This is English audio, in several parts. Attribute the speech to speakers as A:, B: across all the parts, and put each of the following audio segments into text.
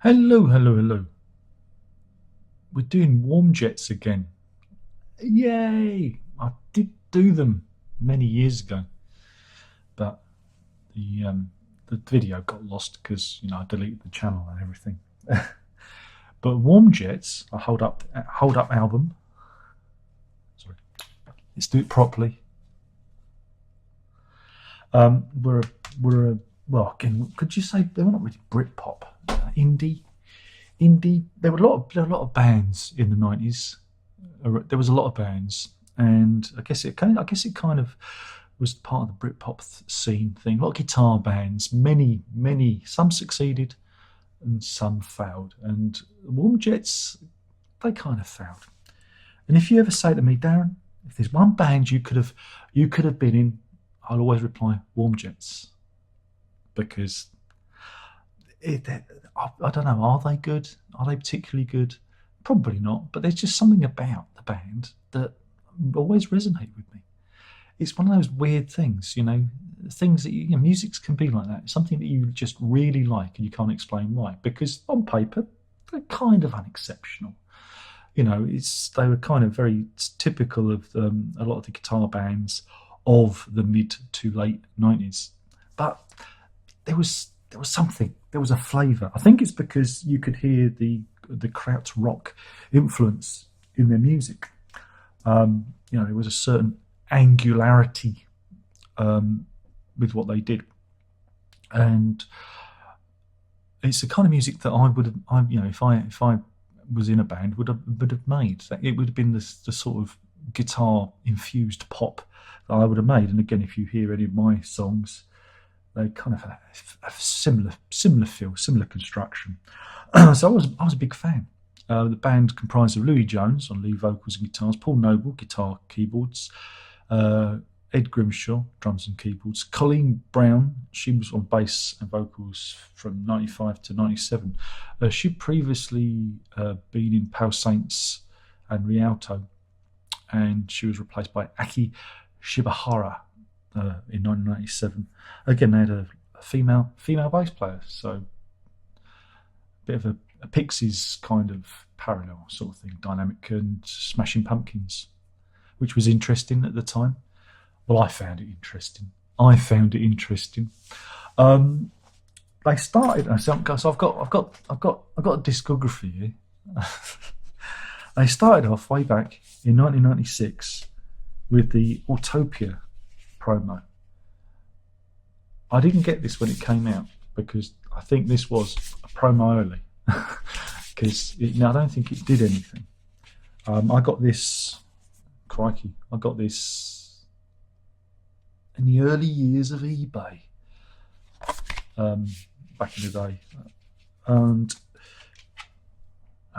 A: Hello, hello, hello. We're doing warm jets again. Yay! I did do them many years ago, but the um, the video got lost because I deleted the channel and everything. But warm jets, a hold up album. Sorry, let's do it properly. We're we're well again. Could you say they were not really Britpop, indie? Indie. There were a lot of bands in the 90s. There was a lot of bands, and I guess it kind of was part of the Britpop scene thing. A lot of guitar bands, many. Some succeeded, and some failed. And Warm Jets, they kind of failed. And if you ever say to me, Darren, if there's one band you could have been in, I'll always reply Warm Jets because I don't know. Are they good? Are they particularly good? Probably not. But there's just something about the band that always resonate with me. It's one of those weird things, things that music can be like that. Something that you just really like and you can't explain why. Because on paper, they're kind of unexceptional. They were kind of very typical of a lot of the guitar bands of the mid to late 90s. But there was something. There was a flavour. I think it's because you could hear the Kraut rock influence in their music. There was a certain angularity with what they did, and it's the kind of music that I would have, if I was in a band, would have made. It would have been the sort of guitar infused pop that I would have made. And again, if you hear any of my songs, they kind of have a similar feel, similar construction. So I was a big fan. The band comprised of Louis Jones on lead vocals and guitars, Paul Noble guitar, keyboards, uh, Ed Grimshaw drums and keyboards, Colleen Brown, she was on bass and vocals from '95 to '97. She'd previously been in Pale Saints and Rialto, and she was replaced by Aki Shibahara in 1997. Again, they had a female bass player, so a bit of a Pixies kind of parallel sort of thing, dynamic, and Smashing Pumpkins, which was interesting at the time. Well, I found it interesting. Um, they started. So I've got a discography here. They started off way back in 1996 with the Autopia promo. I didn't get this when it came out because I think this was a promo only. Because I don't think it did anything. I got this, crikey, I got this in the early years of eBay back in the day. And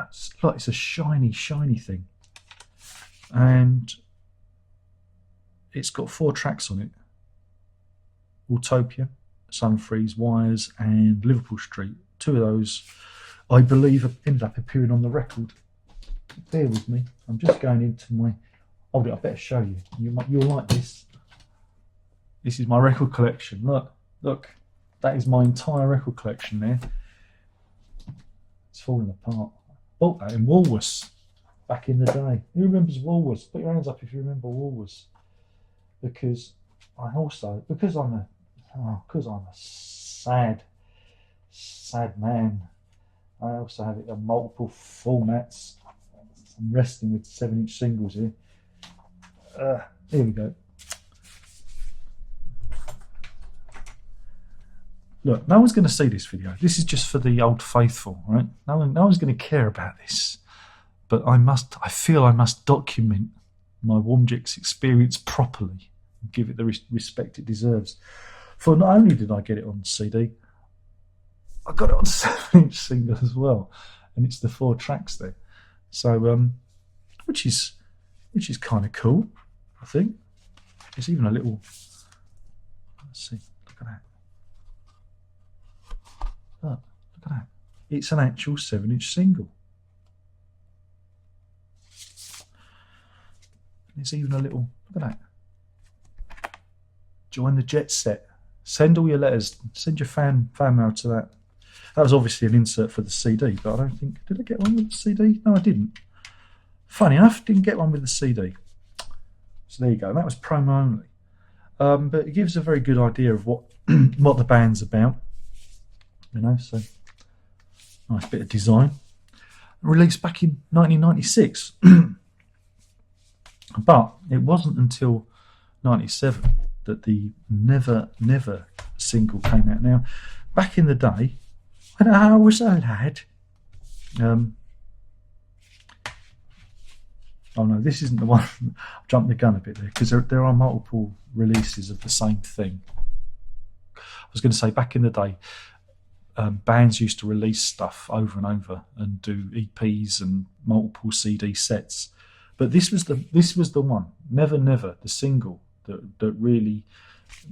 A: it's a shiny thing. And it's got 4 tracks on it: Autopia, Sunfreeze, Wires, and Liverpool Street. 2 of those, I believe, ended up appearing on the record. Bear with me. I'm just going into my. Hold it. I better show you. You'll like this. This is my record collection. Look. That is my entire record collection there. It's falling apart. Bought that in Woolworths back in the day. Who remembers Woolworths? Put your hands up if you remember Woolworths. Because because I'm a sad man. I also have it on multiple formats. I'm resting with 7-inch singles here. Here we go. Look, no one's going to see this video. This is just for the old faithful, right? No one's going to care about this. But I feel I must document my Warmjix experience properly and give it the respect it deserves. For not only did I get it on CD, I got it on 7-inch single as well, and it's the 4 tracks there. So, which is kind of cool, I think. There's even a little. Let's see. Look at that. Look at that. It's an actual 7-inch single. There's even a little. Look at that. Join the jet set. Send all your letters. Send your fan mail to that. That was obviously an insert for the CD, but I don't think... Did I get one with the CD? No, I didn't. Funny enough, didn't get one with the CD. So there you go. That was promo only. But it gives a very good idea of what what the band's about. So nice bit of design. Released back in 1996. But it wasn't until 97 that the Never Never single came out. Now, back in the day, when I was a lad, oh no, this isn't the one. I jumped the gun a bit there, because there are multiple releases of the same thing. I was going to say, back in the day, bands used to release stuff over and over and do EPs and multiple CD sets. But this was the one, Never Never, the single that really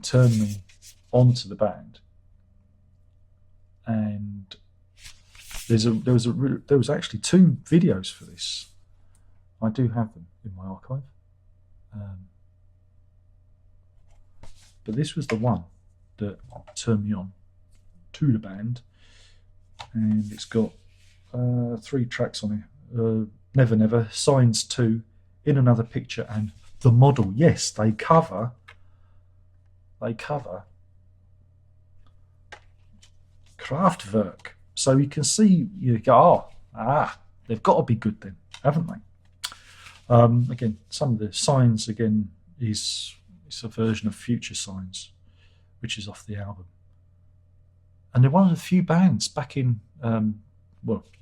A: turned me onto the band. And there was actually 2 videos for this. I do have them in my archive. But this was the one that turned me on to the band. And it's got 3 tracks on it. Never Never, Signs 2, In Another Picture, and The Model. Yes, they cover Kraftwerk. So you can see, you go, they've got to be good then, haven't they? Again, some of the Signs, again, it's a version of Future Signs, which is off the album. And they're one of the few bands back in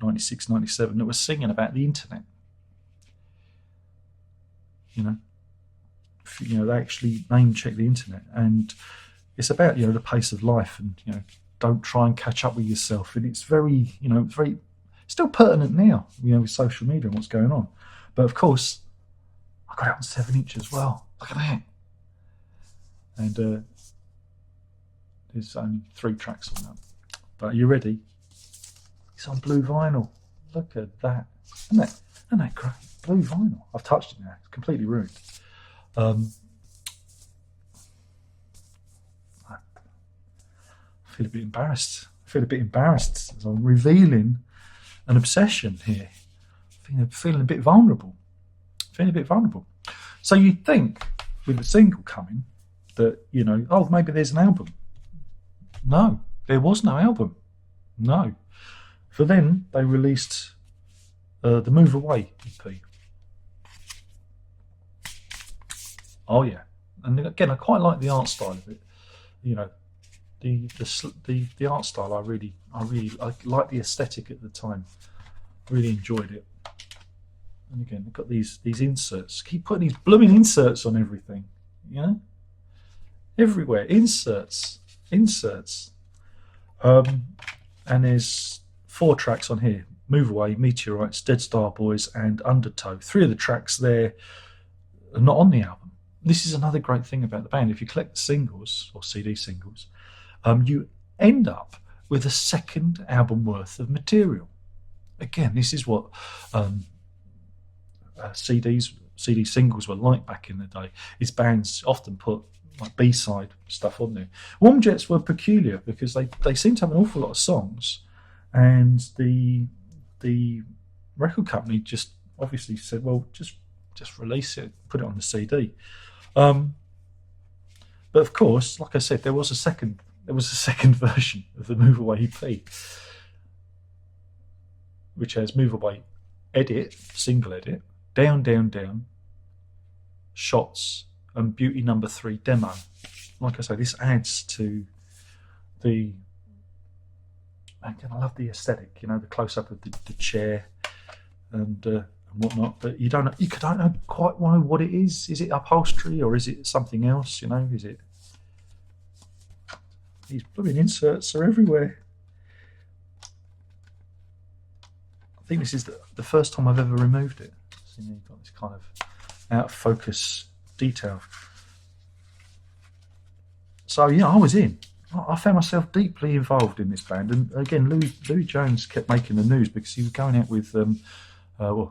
A: 96, 97 that was singing about the internet. They actually name check the internet, and it's about the pace of life, and don't try and catch up with yourself. And it's very very still pertinent now, with social media and what's going on. But of course, I got it on 7-inch as well. Look at that. And there's only 3 tracks on that. But are you ready? It's on blue vinyl. Look at that. Isn't that great? Blue vinyl. I've touched it now. It's completely ruined. I feel a bit embarrassed. As I'm revealing an obsession here. Feeling a bit vulnerable. So you'd think, with the single coming, that, maybe there's an album. No, there was no album. No. For then, they released the Move Away EP. Oh yeah, and again, I quite like the art style of it. The art style. I really liked the aesthetic at the time. Really enjoyed it. And again, they've got these inserts. Keep putting these blooming inserts on everything. Everywhere inserts. And there's 4 tracks on here: Move Away, Meteorites, Dead Star Boys, and Undertow. 3 of the tracks there are not on the album. This is another great thing about the band. If you collect the singles, or CD singles, you end up with a second album worth of material. Again, this is what CD singles were like back in the day. Is bands often put like B-side stuff on there. Warm Jets were peculiar because they seem to have an awful lot of songs, and the record company just obviously said, well, just release it, put it on the CD. But of course, like I said, there was a second version of the Move Away EP, which has Move Away edit, single edit, Down Down Down, Shots, and Beauty Number 3 demo. Like I say, this adds to the... Again, I love the aesthetic, the close-up of the chair and whatnot, but you don't know quite know what it is. Is it upholstery or is it something else? Is it... These blooming inserts are everywhere. I think this is the first time I've ever removed it. So you've got this kind of out of focus detail. So yeah, I was in. I found myself deeply involved in this band, and again, Louis Jones kept making the news because he was going out with was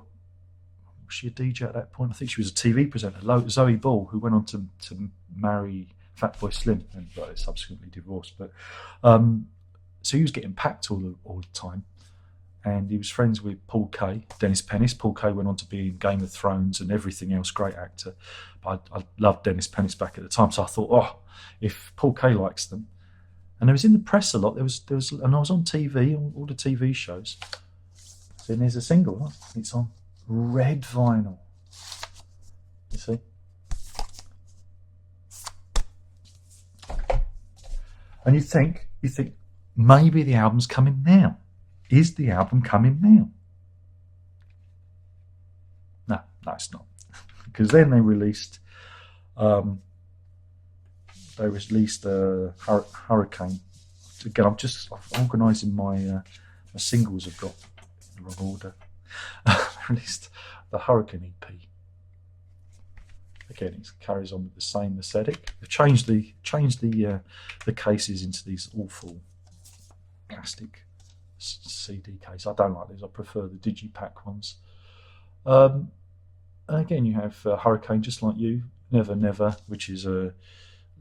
A: she a DJ at that point? I think she was a TV presenter, Zoe Ball, who went on to marry Fatboy Slim and subsequently divorced. But so he was getting packed all the time. And he was friends with Paul Kay, Dennis Pennis. Paul Kay went on to be in Game of Thrones and everything else, great actor. But I loved Dennis Pennis back at the time, so I thought, oh, if Paul Kay likes them. And it was in the press a lot. There was, and I was on TV, all the TV shows. So there's a single, look, it's on red vinyl. You see? And you think, maybe the album's coming now. Is the album coming now? No, it's not. Because then they released Hurricane. Again, I'm organising my singles. I've got in the wrong order. They released the Hurricane EP. Again, it carries on with the same aesthetic. They've changed the cases into these awful plastic CD case. I don't like these. I prefer the digipack ones. And again, you have Hurricane, Just Like You, Never Never, which is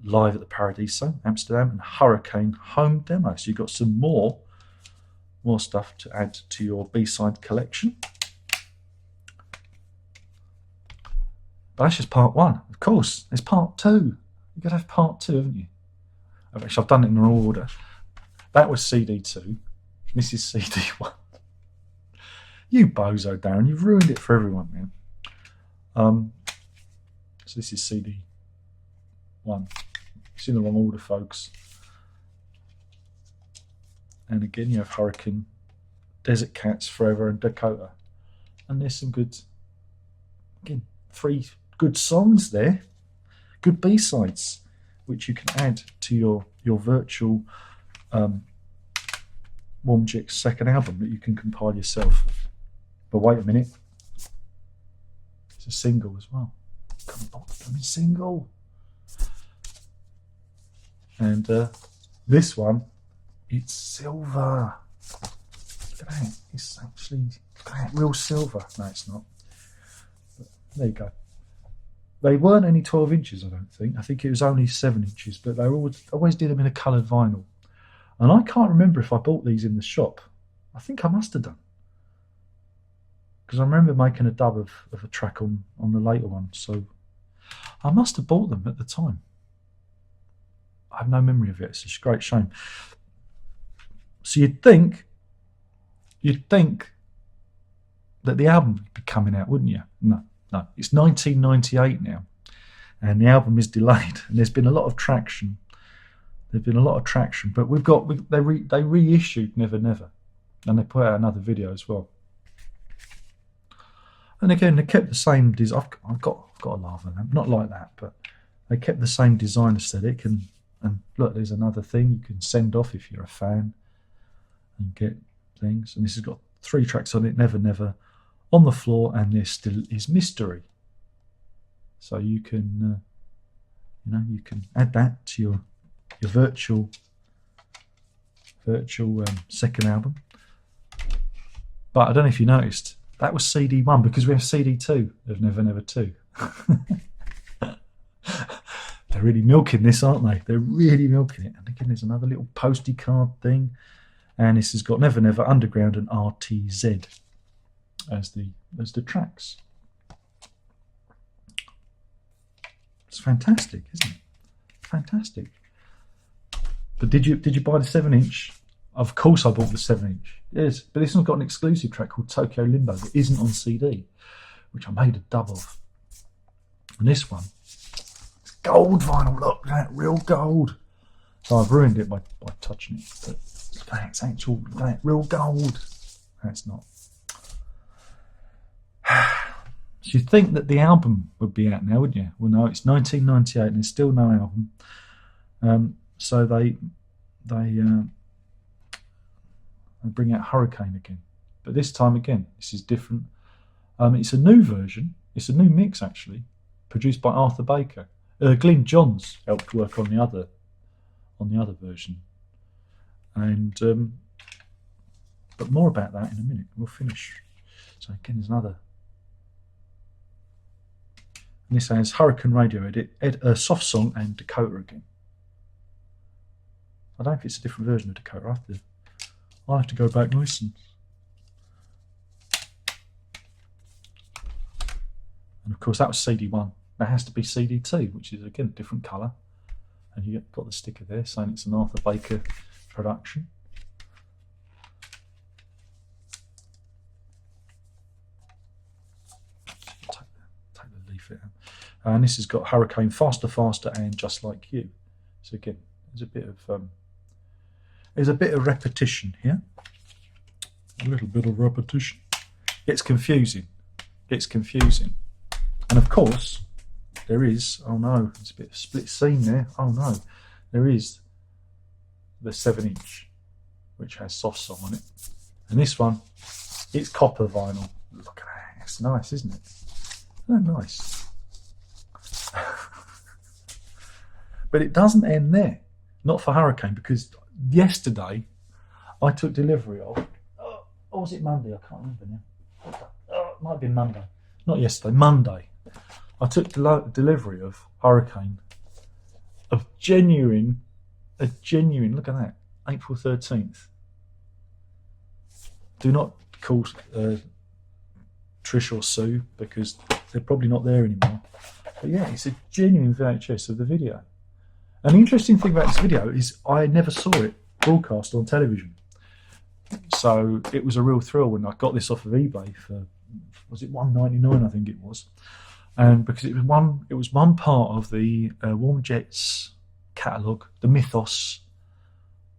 A: live at the Paradiso, Amsterdam, and Hurricane Home Demo. So you've got some more stuff to add to your B-side collection. But that's just part one. Of course, there's part two. You've got to have part two, haven't you? Actually, I've done it in the wrong order. That was CD 2. This is CD 1. You bozo, Darren. You've ruined it for everyone, man. So this is CD 1. It's in the wrong order, folks. And again, you have Hurricane, Desert Cats, Forever, and Dakota. And there's some good, again, 3 good songs there. Good B-sides, which you can add to your virtual Warmjix second album that you can compile yourself. But wait a minute, it's a single as well. Come on, single. And this one, it's silver. Look at that. It's actually, look at that, real silver. No, it's not. But there you go. They weren't only 12 inches, I don't think. I think it was only 7 inches, but they always did them in a coloured vinyl. And I can't remember if I bought these in the shop. I think I must have done. Because I remember making a dub of a track on the later one. So I must have bought them at the time. I have no memory of it. It's a great shame. So you'd think that the album would be coming out, wouldn't you? No. It's 1998 now. And the album is delayed. And there's been a lot of traction. But they reissued Never Never, and they put out another video as well. And again, they kept the same design. I've got a lava lamp, not like that, but they kept the same design aesthetic. And look, there's another thing you can send off if you're a fan and get things. And this has got 3 tracks on it: Never Never, On the Floor, and There Still Is Mystery. So you can, you can add that to your virtual second album. But I don't know if you noticed, that was CD 1 because we have CD 2 of Never Never 2. They're really milking this, aren't they? They're really milking it. And again, there's another little postie card thing. And this has got Never Never, Underground, and RTZ as the tracks. It's fantastic, isn't it? Fantastic. But did you buy the 7-inch? Of course I bought the 7-inch. Yes, but this one's got an exclusive track called Tokyo Limbo that isn't on CD, which I made a dub of. And this one, it's gold vinyl, look, that real gold. So I've ruined it by touching it. But that's actual, that real gold. That's not. So you'd think that the album would be out now, wouldn't you? Well, no, it's 1998 and there's still no album. So they bring out Hurricane again, but this time again, this is different. It's a new version. It's a new mix actually, produced by Arthur Baker. Glyn Johns helped work on the other version, and but more about that in a minute. We'll finish. So again, there's another. And this has Hurricane Radio Edit, Soft Song, and Dakota again. I don't know if it's a different version of Dakota. I have to I'll have to go back and listen. And of course that was CD1. That has to be CD2, which is again a different colour. And you've got the sticker there saying it's an Arthur Baker production. Take the leaflet out. And this has got Hurricane, Faster, Faster, and Just Like You. So again, there's a bit of repetition here. A little bit of repetition. It's confusing. It's confusing. And of course, there is, oh no, it's a bit of a split scene there. Oh no, there is the 7-inch, which has soft song on it. And this one, it's copper vinyl. Look at that, it's nice, isn't it? Isn't that nice? But it doesn't end there. Not for Hurricane, because yesterday I took delivery of, or was it Monday? I can't remember now. It might have been Monday. Not yesterday, Monday. I took delivery of Hurricane, of genuine, look at that, April 13th. Do not call Trish or Sue, because they're probably not there anymore. But yeah, it's a genuine VHS of the video. And the interesting thing about this video is I never saw it broadcast on television. So it was a real thrill when I got this off of eBay for, was it $1.99? I think it was. And because it was one part of the Warm Jets catalogue, the mythos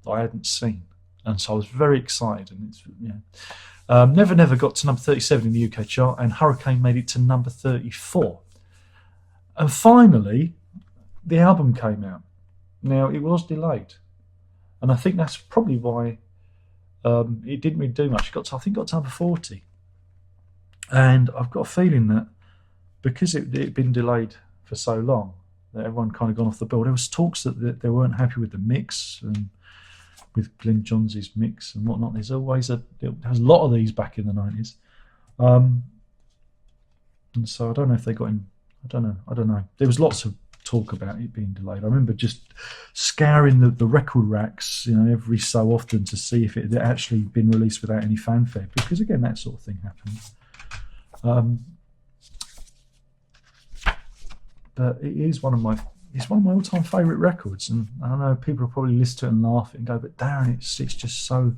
A: that I hadn't seen, and so I was very excited. And it's Never Never got to number 37 in the UK chart, and Hurricane made it to number 34. And finally, the album came out. Now it was delayed, and I think that's probably why it didn't really do much. I think it got to number 40, and I've got a feeling that because it had been delayed for so long, that everyone kind of gone off the bill. There was talks that they weren't happy with the mix and with Glenn Johns' mix and whatnot. There was a lot of these back in the 90s, and so I don't know if they got him. I don't know. There was lots of talk about it being delayed. I remember just scouring the record racks, every so often to see if it had actually been released without any fanfare, because again, that sort of thing happened. But it is one of my all-time favourite records, and I know people will probably listen to it and laugh and go, "But Darren, it's just so,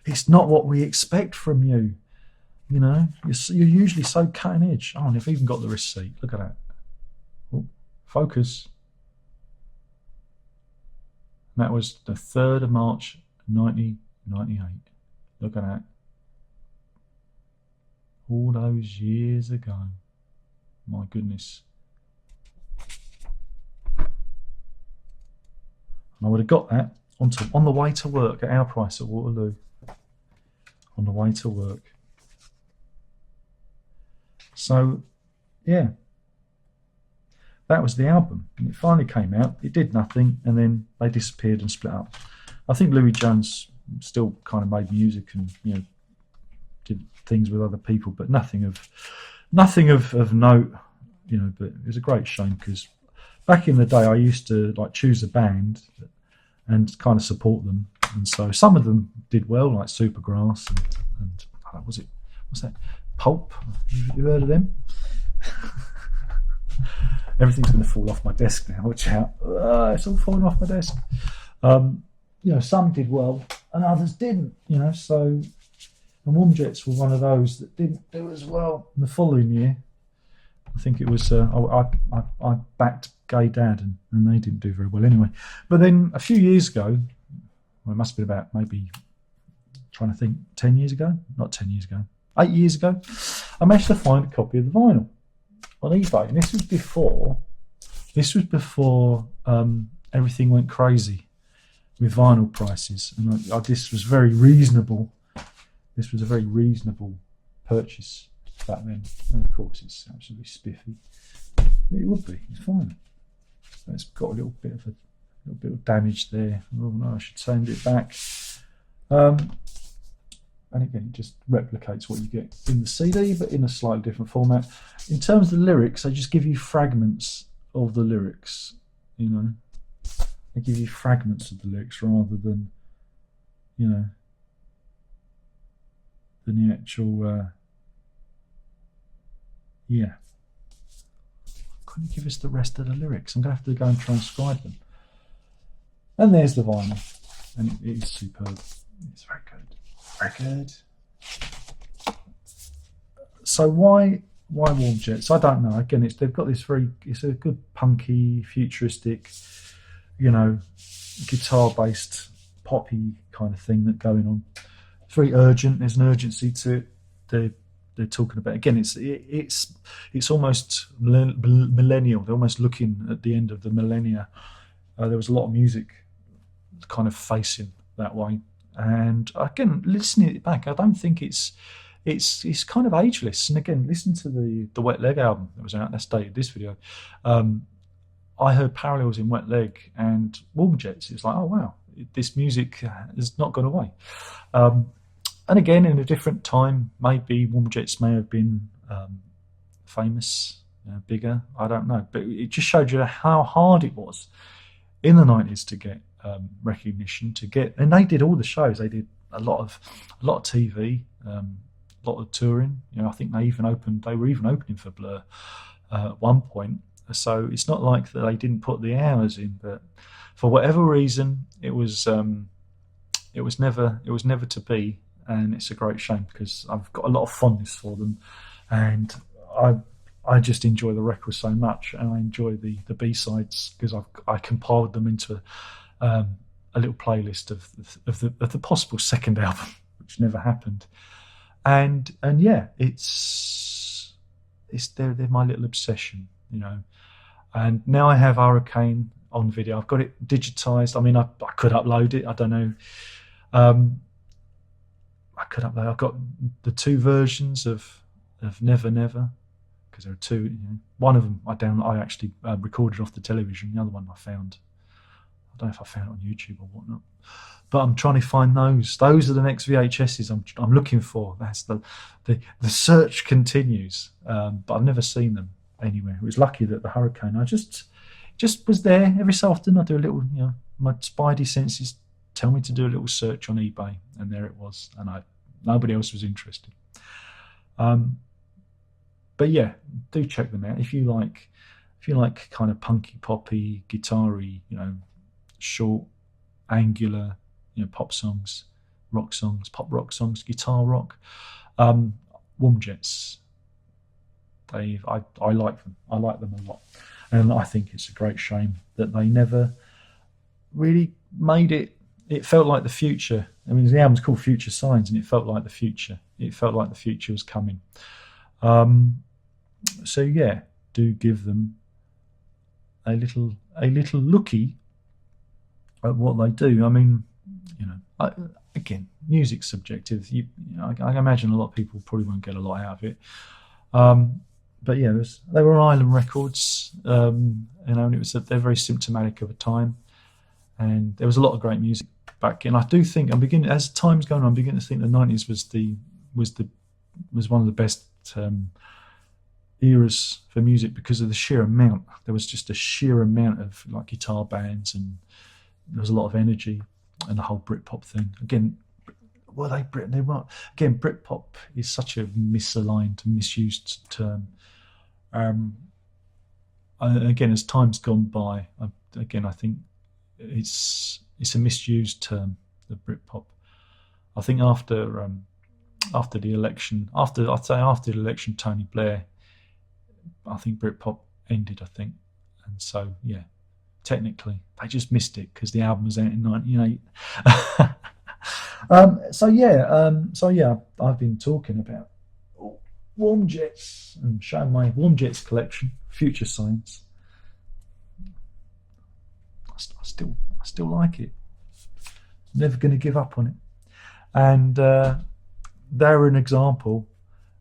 A: it's not what we expect from you. You're usually so cutting edge." Oh, and I've even got the receipt. Look at that. Oh, focus. And that was the 3rd of March, 1998. Look at that. All those years ago. My goodness. I would have got that on the way to work at our price at Waterloo. On the way to work. So, yeah. That was the album. And it finally came out. It did nothing, and then they disappeared and split up. I think Louis Jones still kind of made music and, did things with other people, but nothing of note, but it was a great shame, because back in the day, I used to choose a band and kind of support them, and so some of them did well, like Supergrass and what's that? Pulp? You heard of them? Everything's going to fall off my desk now. Watch out! It's all falling off my desk. Some did well and others didn't. So the Warm Jets were one of those that didn't do as well. In the following year, I think it was I backed Gay Dad, and they didn't do very well anyway. But then a few years ago, well, it must have been about maybe, trying to think, 10 years ago? Not 10 years ago. 8 years ago, I managed to find a copy of the vinyl on eBay, and this was before everything went crazy with vinyl prices, and this was very reasonable. This was a very reasonable purchase back then, and of course it's absolutely spiffy. It would be. It's fine. It's got a little bit of damage there. Oh no, I should send it back. And again, it just replicates what you get in the CD, but in a slightly different format. In terms of the lyrics, they just give you fragments of the lyrics. They give you fragments of the lyrics rather than, actual. Yeah, couldn't give us the rest of the lyrics. I'm gonna have to go and transcribe them. And there's the vinyl, and it is superb. It's very good, very good. So why Warm Jets? I don't know. Again, they've got this it's a good punky, futuristic, guitar-based, poppy kind of thing that's going on. It's very urgent. There's an urgency to it. They're talking about, again, it's almost millennial. They're almost looking at the end of the millennia. There was a lot of music kind of facing that way, and again, listening it back, I don't think it's kind of ageless. And again, listen to the Wet Leg album that was out. That's dated this video. I heard parallels in Wet Leg and Warm Jets. It's like, oh wow, this music has not gone away. And again, in a different time, maybe Warm Jets may have been famous, bigger. I don't know, but it just showed you how hard it was in the 90s to get recognition. And they did all the shows. They did a lot of TV, a lot of touring. I think they were even opening for Blur at one point. So it's not like that they didn't put the hours in, but for whatever reason, it was never to be. And it's a great shame because I've got a lot of fondness for them, and I just enjoy the record so much, and I enjoy the B-sides because I compiled them into a little playlist of the possible second album, which never happened. And yeah, they're my little obsession, And now I have Hurricane on video. I've got it digitized. I mean, I could upload it. I don't know. I've got the two versions of Never Never, because there are two. One of them I actually recorded off the television. The other one I found. I don't know if I found it on YouTube or whatnot. But I'm trying to find those. Those are the next VHSs I'm looking for. That's the search continues. But I've never seen them anywhere. It was lucky that the Hurricane, I just was there every so often. I do a little, my spidey senses tell me to do a little search on eBay, and there it was, and nobody else was interested. But yeah, do check them out if you like kind of punky, poppy, guitar-y, short, angular, pop songs, rock songs, pop rock songs, guitar rock. Warm Jets, I like them. I like them a lot, and I think it's a great shame that they never really made it. It felt like the future. I mean, the album's called Future Signs, and it felt like the future. It felt like the future was coming. So yeah, do give them a little looky at what they do. I mean, again, music's subjective. I imagine a lot of people probably won't get a lot out of it. But yeah, they were Island Records, and they're very symptomatic of a time. And there was a lot of great music back then. I do think as time's going on, I'm beginning to think the 90s was one of the best eras for music because of the sheer amount. There was just a sheer amount of guitar bands, and there was a lot of energy, and the whole Britpop thing. Again, were they Brit? They weren't. Again, Britpop is such a misaligned, misused term. Again, as time's gone by, I think it's a misused term, the Britpop. I think after the election, after the election, Tony Blair, I think Britpop ended. I think, and so yeah, technically they just missed it because the album was out in 1998. So yeah, I've been talking about Warm Jets and showing my Warm Jets collection, Future Signs. I still like it. Never going to give up on it. And they're an example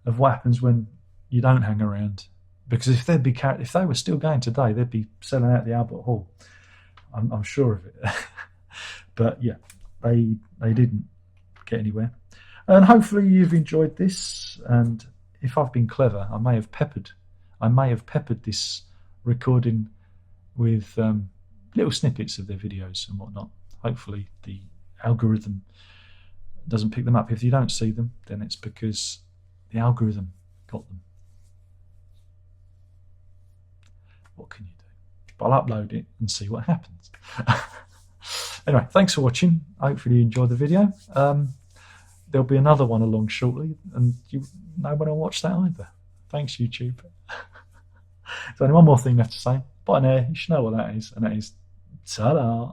A: of what happens when you don't hang around. Because if they were still going today, they'd be selling out the Albert Hall. I'm sure of it. But yeah, they didn't get anywhere. And hopefully you've enjoyed this. And if I've been clever, I may have peppered this recording with little snippets of their videos and whatnot. Hopefully the algorithm doesn't pick them up. If you don't see them, then it's because the algorithm got them. What can you do? But I'll upload it and see what happens. Anyway, thanks for watching. Hopefully you enjoyed the video. There'll be another one along shortly, and no one will watch that either. Thanks, YouTube. There's only one more thing left to say. Bye now. You should know what that is, and that is ta-da.